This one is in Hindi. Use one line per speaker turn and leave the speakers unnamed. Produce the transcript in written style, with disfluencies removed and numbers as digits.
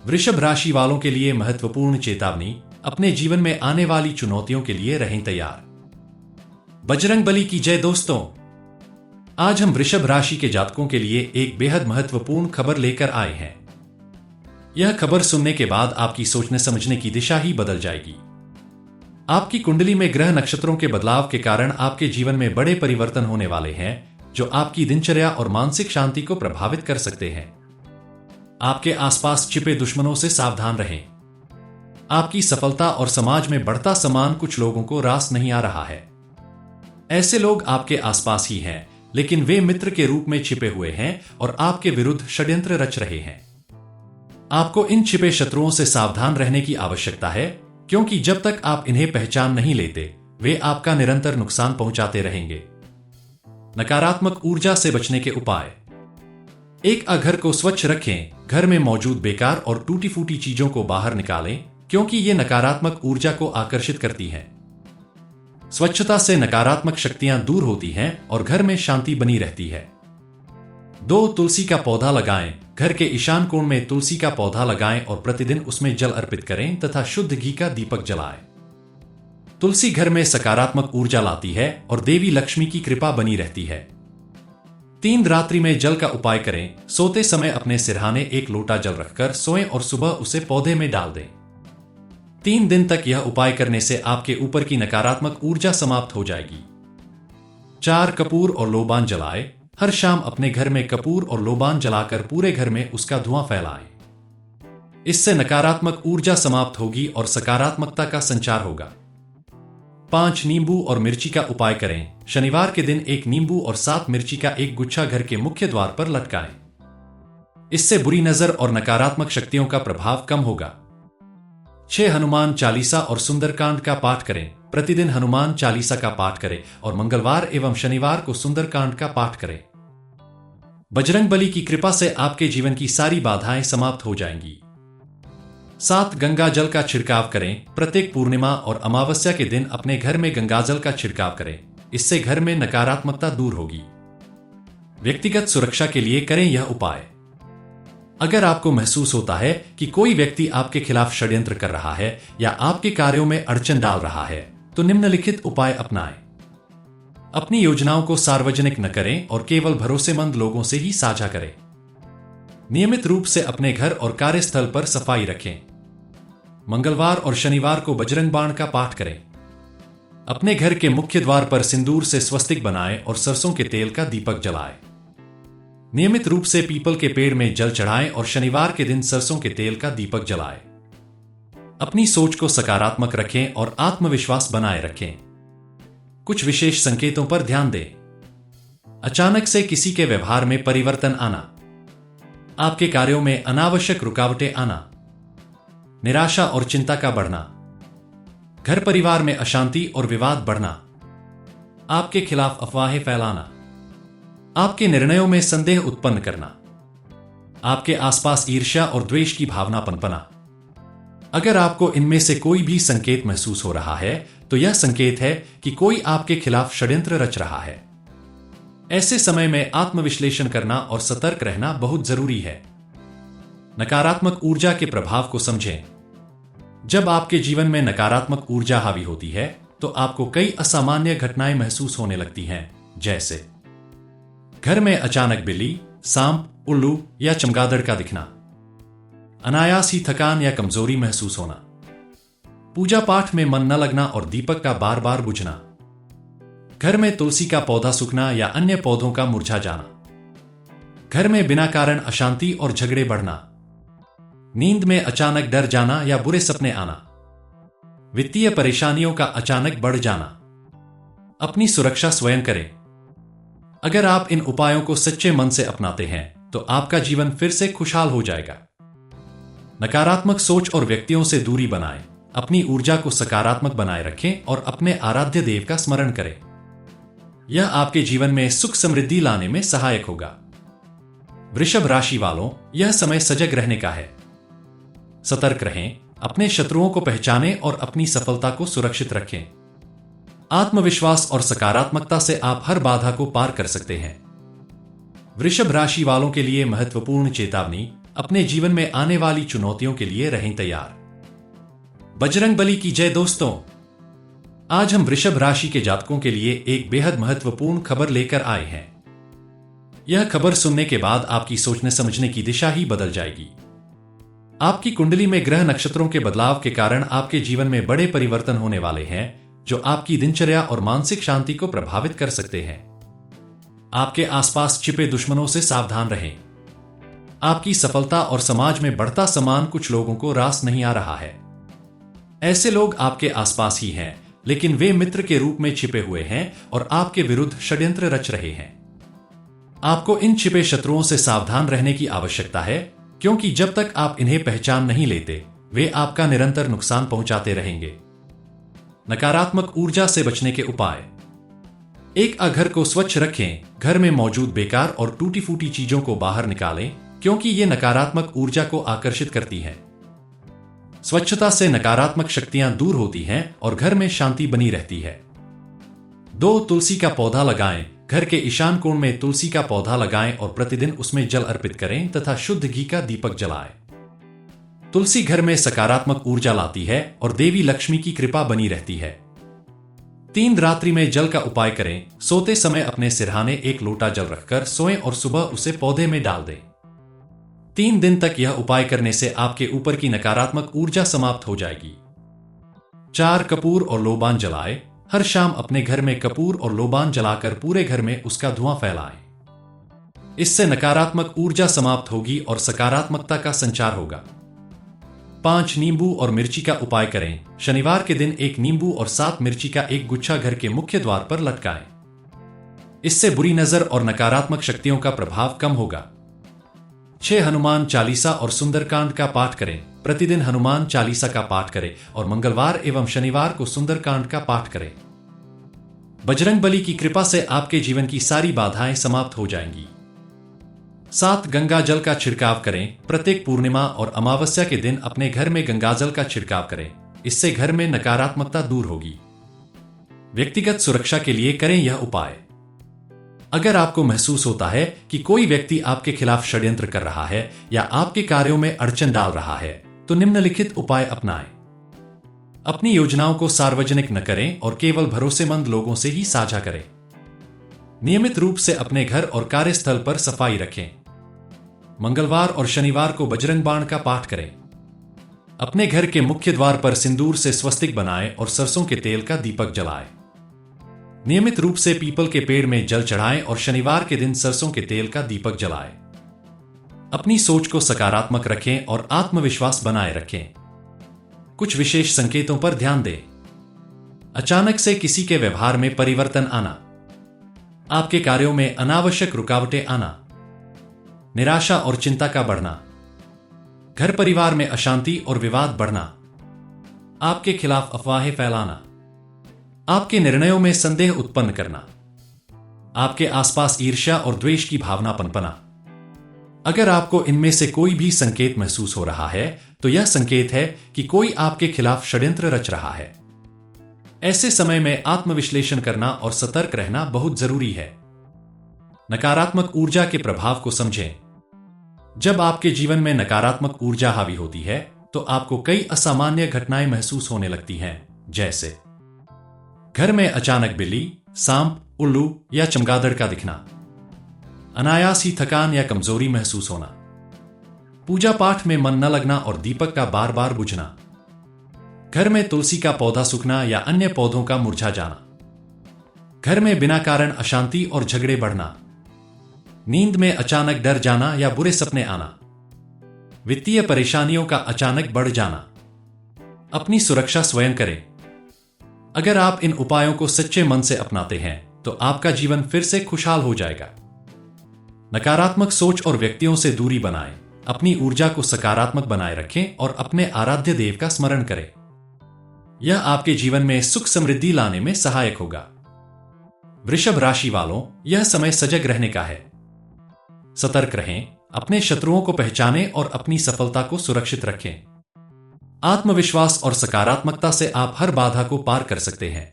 वृषभ राशि वालों के लिए महत्वपूर्ण चेतावनी। अपने जीवन में आने वाली चुनौतियों के लिए रहें तैयार। बजरंगबली की जय। दोस्तों, आज हम वृषभ राशि के जातकों के लिए एक बेहद महत्वपूर्ण खबर लेकर आए हैं। यह खबर सुनने के बाद आपकी सोचने समझने की दिशा ही बदल जाएगी। आपकी कुंडली में ग्रह नक्षत्रों के बदलाव के कारण आपके जीवन में बड़े परिवर्तन होने वाले हैं, जो आपकी दिनचर्या और मानसिक शांति को प्रभावित कर सकते हैं। आपके आसपास छिपे दुश्मनों से सावधान रहें। आपकी सफलता और समाज में बढ़ता सम्मान कुछ लोगों को रास नहीं आ रहा है। ऐसे लोग आपके आसपास ही हैं, लेकिन वे मित्र के रूप में छिपे हुए हैं और आपके विरुद्ध षड्यंत्र रच रहे हैं। आपको इन छिपे शत्रुओं से सावधान रहने की आवश्यकता है, क्योंकि जब तक आप इन्हें पहचान नहीं लेते, वे आपका निरंतर नुकसान पहुंचाते रहेंगे। नकारात्मक ऊर्जा से बचने के उपाय। एक घर को स्वच्छ रखें। घर में मौजूद बेकार और टूटी फूटी चीजों को बाहर निकालें, क्योंकि ये नकारात्मक ऊर्जा को आकर्षित करती हैं। स्वच्छता से नकारात्मक शक्तियां दूर होती हैं और घर में शांति बनी रहती है। 2 तुलसी का पौधा लगाएं। घर के ईशान कोण में तुलसी का पौधा लगाएं और प्रतिदिन उसमें जल अर्पित करें तथा शुद्ध घी का दीपक जलाएं। तुलसी घर में सकारात्मक ऊर्जा लाती है और देवी लक्ष्मी की कृपा बनी रहती है। 3 रात्रि में जल का उपाय करें। सोते समय अपने सिरहाने एक लोटा जल रखकर सोएं और सुबह उसे पौधे में डाल दें। 3 दिन तक यह उपाय करने से आपके ऊपर की नकारात्मक ऊर्जा समाप्त हो जाएगी। 4 कपूर और लोबान जलाएं। हर शाम अपने घर में कपूर और लोबान जलाकर पूरे घर में उसका धुआं फैलाएं। इससे नकारात्मक ऊर्जा समाप्त होगी और सकारात्मकता का संचार होगा। 5 नींबू और मिर्ची का उपाय करें। शनिवार के दिन 1 नींबू और 7 मिर्ची का एक गुच्छा घर के मुख्य द्वार पर लटकाएं। इससे बुरी नजर और नकारात्मक शक्तियों का प्रभाव कम होगा। 6 हनुमान चालीसा और सुंदरकांड का पाठ करें। प्रतिदिन हनुमान चालीसा का पाठ करें और मंगलवार एवं शनिवार को सुंदरकांड का पाठ करें। बजरंगबली की कृपा से आपके जीवन की सारी बाधाएं समाप्त हो जाएंगी। 7 गंगा जल का छिड़काव करें। प्रत्येक पूर्णिमा और अमावस्या के दिन अपने घर में गंगाजल का छिड़काव करें। इससे घर में नकारात्मकता दूर होगी। व्यक्तिगत सुरक्षा के लिए करें यह उपाय। अगर आपको महसूस होता है कि कोई व्यक्ति आपके खिलाफ षड्यंत्र कर रहा है या आपके कार्यों में अड़चन डाल रहा है, तो निम्नलिखित उपाय अपनाएं। अपनी योजनाओं को सार्वजनिक न करें और केवल भरोसेमंद लोगों से ही साझा करें। नियमित रूप से अपने घर और कार्यस्थल पर सफाई रखें। मंगलवार और शनिवार को बजरंग बाण का पाठ करें। अपने घर के मुख्य द्वार पर सिंदूर से स्वस्तिक बनाएं और सरसों के तेल का दीपक जलाएं। नियमित रूप से पीपल के पेड़ में जल चढ़ाएं और शनिवार के दिन सरसों के तेल का दीपक जलाएं। अपनी सोच को सकारात्मक रखें और आत्मविश्वास बनाए रखें। कुछ विशेष संकेतों पर ध्यान दें। अचानक से किसी के व्यवहार में परिवर्तन आना, आपके कार्यों में अनावश्यक रुकावटें आना, निराशा और चिंता का बढ़ना, घर परिवार में अशांति और विवाद बढ़ना, आपके खिलाफ अफवाहें फैलाना, आपके निर्णयों में संदेह उत्पन्न करना, आपके आसपास ईर्ष्या और द्वेष की भावना पनपना। अगर आपको इनमें से कोई भी संकेत महसूस हो रहा है, तो यह संकेत है कि कोई आपके खिलाफ षड्यंत्र रच रहा है। ऐसे समय में आत्मविश्लेषण करना और सतर्क रहना बहुत जरूरी है। नकारात्मक ऊर्जा के प्रभाव को समझें। जब आपके जीवन में नकारात्मक ऊर्जा हावी होती है, तो आपको कई असामान्य घटनाएं महसूस होने लगती हैं, जैसे घर में अचानक बिल्ली, सांप, उल्लू या चमगादड़ का दिखना, अनायास ही थकान या कमजोरी महसूस होना, पूजा पाठ में मन न लगना और दीपक का बार बार बुझना, घर में तुलसी का पौधा सूखना या अन्य पौधों का मुरझा जाना, घर में बिना कारण अशांति और झगड़े बढ़ना, नींद में अचानक डर जाना या बुरे सपने आना, वित्तीय परेशानियों का अचानक बढ़ जाना। अपनी सुरक्षा स्वयं करें। अगर आप इन उपायों को सच्चे मन से अपनाते हैं, तो आपका जीवन फिर से खुशहाल हो जाएगा। नकारात्मक सोच और व्यक्तियों से दूरी बनाएं। अपनी ऊर्जा को सकारात्मक बनाए रखें और अपने आराध्य देव का स्मरण करें। यह आपके जीवन में सुख समृद्धि लाने में सहायक होगा। वृषभ राशि वालों, यह समय सजग रहने का है। सतर्क रहें, अपने शत्रुओं को पहचानें और अपनी सफलता को सुरक्षित रखें। आत्मविश्वास और सकारात्मकता से आप हर बाधा को पार कर सकते हैं। वृषभ राशि वालों के लिए महत्वपूर्ण चेतावनी। अपने जीवन में आने वाली चुनौतियों के लिए रहें तैयार। बजरंग बली की जय दोस्तों। आज हम वृषभ राशि के जातकों के लिए एक बेहद महत्वपूर्ण खबर लेकर आए हैं। यह खबर सुनने के बाद आपकी सोचने समझने की दिशा ही बदल जाएगी। आपकी कुंडली में ग्रह नक्षत्रों के बदलाव के कारण आपके जीवन में बड़े परिवर्तन होने वाले हैं, जो आपकी दिनचर्या और मानसिक शांति को प्रभावित कर सकते हैं। आपके आसपास छिपे दुश्मनों से सावधान रहें। आपकी सफलता और समाज में बढ़ता सम्मान कुछ लोगों को रास नहीं आ रहा है। ऐसे लोग आपके आसपास ही हैं, लेकिन वे मित्र के रूप में छिपे हुए हैं और आपके विरुद्ध षड्यंत्र रच रहे हैं। आपको इन छिपे शत्रुओं से सावधान रहने की आवश्यकता है, क्योंकि जब तक आप इन्हें पहचान नहीं लेते, वे आपका निरंतर नुकसान पहुंचाते रहेंगे। नकारात्मक ऊर्जा से बचने के उपाय। एक घर को स्वच्छ रखें। घर में मौजूद बेकार और टूटी फूटी चीजों को बाहर निकालें, क्योंकि ये नकारात्मक ऊर्जा को आकर्षित करती हैं। स्वच्छता से नकारात्मक शक्तियां दूर होती हैं और घर में शांति बनी रहती है। 2 तुलसी का पौधा लगाएं। घर के ईशान कोण में तुलसी का पौधा लगाएं और प्रतिदिन उसमें जल अर्पित करें तथा शुद्ध घी का दीपक जलाएं। तुलसी घर में सकारात्मक ऊर्जा लाती है और देवी लक्ष्मी की कृपा बनी रहती है। 3 रात्रि में जल का उपाय करें। सोते समय अपने सिरहाने एक लोटा जल रखकर सोएं और सुबह उसे पौधे में डाल दें। 3 दिन तक यह उपाय करने से आपके ऊपर की नकारात्मक ऊर्जा समाप्त हो जाएगी। 4 कपूर और लोबान जलाएं। हर शाम अपने घर में कपूर और लोबान जलाकर पूरे घर में उसका धुआं फैलाएं। इससे नकारात्मक ऊर्जा समाप्त होगी और सकारात्मकता का संचार होगा। 5 नींबू और मिर्ची का उपाय करें। शनिवार के दिन 1 नींबू और 7 मिर्ची का एक गुच्छा घर के मुख्य द्वार पर लटकाएं। इससे बुरी नजर और नकारात्मक शक्तियों का प्रभाव कम होगा। 6 हनुमान चालीसा और सुंदरकांड का पाठ करें। प्रतिदिन हनुमान चालीसा का पाठ करें और मंगलवार एवं शनिवार को सुंदरकांड का पाठ करें। बजरंग बली की कृपा से आपके जीवन की सारी बाधाएं समाप्त हो जाएंगी। 7 गंगा जल का छिड़काव करें। प्रत्येक पूर्णिमा और अमावस्या के दिन अपने घर में गंगाजल का छिड़काव करें। इससे घर में नकारात्मकता दूर होगी। व्यक्तिगत सुरक्षा के लिए करें यह उपाय। अगर आपको महसूस होता है कि कोई व्यक्ति आपके खिलाफ षड्यंत्र कर रहा है या आपके कार्यों में अड़चन डाल रहा है, तो निम्नलिखित उपाय अपनाएं। अपनी योजनाओं को सार्वजनिक न करें और केवल भरोसेमंद लोगों से ही साझा करें। नियमित रूप से अपने घर और कार्यस्थल पर सफाई रखें। मंगलवार और शनिवार को बजरंग बाण का पाठ करें। अपने घर के मुख्य द्वार पर सिंदूर से स्वस्तिक बनाएं और सरसों के तेल का दीपक जलाएं। नियमित रूप से पीपल के पेड़ में जल चढ़ाएं और शनिवार के दिन सरसों के तेल का दीपक जलाएं। अपनी सोच को सकारात्मक रखें और आत्मविश्वास बनाए रखें। कुछ विशेष संकेतों पर ध्यान दें। अचानक से किसी के व्यवहार में परिवर्तन आना, आपके कार्यों में अनावश्यक रुकावटें आना, निराशा और चिंता का बढ़ना, घर परिवार में अशांति और विवाद बढ़ना, आपके खिलाफ अफवाहें फैलाना, आपके निर्णयों में संदेह उत्पन्न करना, आपके आसपास ईर्ष्या और द्वेष की भावना पनपना। अगर आपको इनमें से कोई भी संकेत महसूस हो रहा है, तो यह संकेत है कि कोई आपके खिलाफ षड्यंत्र रच रहा है। ऐसे समय में आत्मविश्लेषण करना और सतर्क रहना बहुत जरूरी है। नकारात्मक ऊर्जा के प्रभाव को समझें। जब आपके जीवन में नकारात्मक ऊर्जा हावी होती है, तो आपको कई असामान्य घटनाएं महसूस होने लगती हैं, जैसे घर में अचानक बिल्ली, सांप, उल्लू या चमगादड़ का दिखना, अनायास ही थकान या कमजोरी महसूस होना, पूजा पाठ में मन न लगना और दीपक का बार बार बुझना, घर में तुलसी का पौधा सूखना या अन्य पौधों का मुरझा जाना, घर में बिना कारण अशांति और झगड़े बढ़ना, नींद में अचानक डर जाना या बुरे सपने आना, वित्तीय परेशानियों का अचानक बढ़ जाना। अपनी सुरक्षा स्वयं करें। अगर आप इन उपायों को सच्चे मन से अपनाते हैं, तो आपका जीवन फिर से खुशहाल हो जाएगा। नकारात्मक सोच और व्यक्तियों से दूरी बनाएं। अपनी ऊर्जा को सकारात्मक बनाए रखें और अपने आराध्य देव का स्मरण करें। यह आपके जीवन में सुख समृद्धि लाने में सहायक होगा। वृषभ राशि वालों, यह समय सजग रहने का है। सतर्क रहें, अपने शत्रुओं को पहचानें और अपनी सफलता को सुरक्षित रखें। आत्मविश्वास और सकारात्मकता से आप हर बाधा को पार कर सकते हैं।